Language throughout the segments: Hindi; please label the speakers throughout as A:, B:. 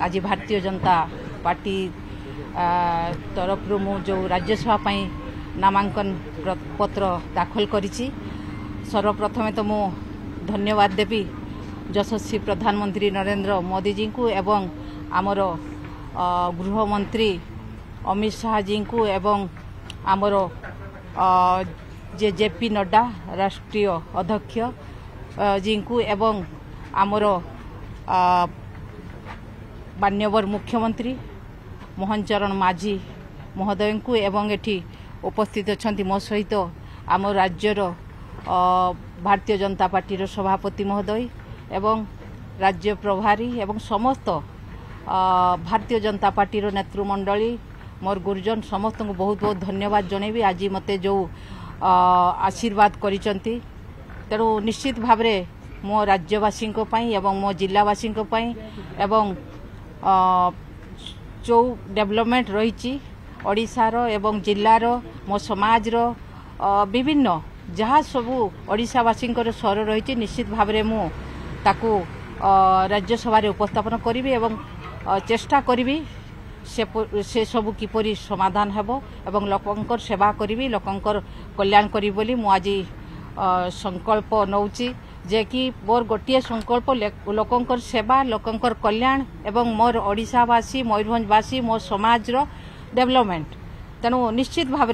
A: आज भारतीय जनता पार्टी तरफ मु जो राज्यसभा नामांकन पत्र दाखल करिछि। सर्वप्रथमे तो मु धन्यवाद देवी यशस्वी प्रधानमंत्री नरेंद्र मोदी जी को एवं आमर गृहमंत्री अमित शाह जी को एवं आमर जेपी नड्डा राष्ट्रीय अध्यक्ष जी को एवं आमर मान्यवर मुख्यमंत्री मोहन चरण माझी महोदय को एवं एठी उपस्थित अच्छा मो सहित आम राज्यर भारतीय जनता पार्टी सभापति महोदय एवं राज्य प्रभारी एवं समस्त भारतीय जनता पार्टी नेतृमंडली मोर गुरुजन समस्त को बहुत बहुत धन्यवाद जनइबी। आज मते जो आशीर्वाद करिसंती तेणु निश्चित भाव मो राज्यवासी एवं मो जिलावासी एवं जो डेवलपमेंट रही ओडिशार एवं जिलार मो समाजर विभिन्न जहाँ सबू ओडिशावासी स्वर रही निश्चित भाव मु ताकू राज्यसभा उपस्थापन करी एवं चेष्टा करी से सबू किपरि समाधान हेबो एवं लोकंकर सेवा करी लोकंकर कल्याण करी बोली मु आज संकल्प नौची जे कि मोर गोटे संकल्प लोकंकर सेवा लोकंकर कल्याण एवं मोर ओडिशावासी मयूरभंजवासी मो समाजर डेवलपमेंट तेणु निश्चित भाव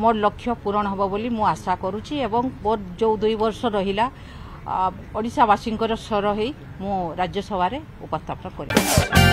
A: मोर लक्ष्य पूरण हम बोली मु आशा करुच्ची एवं मोर जो 2 वर्ष रहिला ओडिशावासी स्वर ही मु राज्यसभा उपस्थापन करी।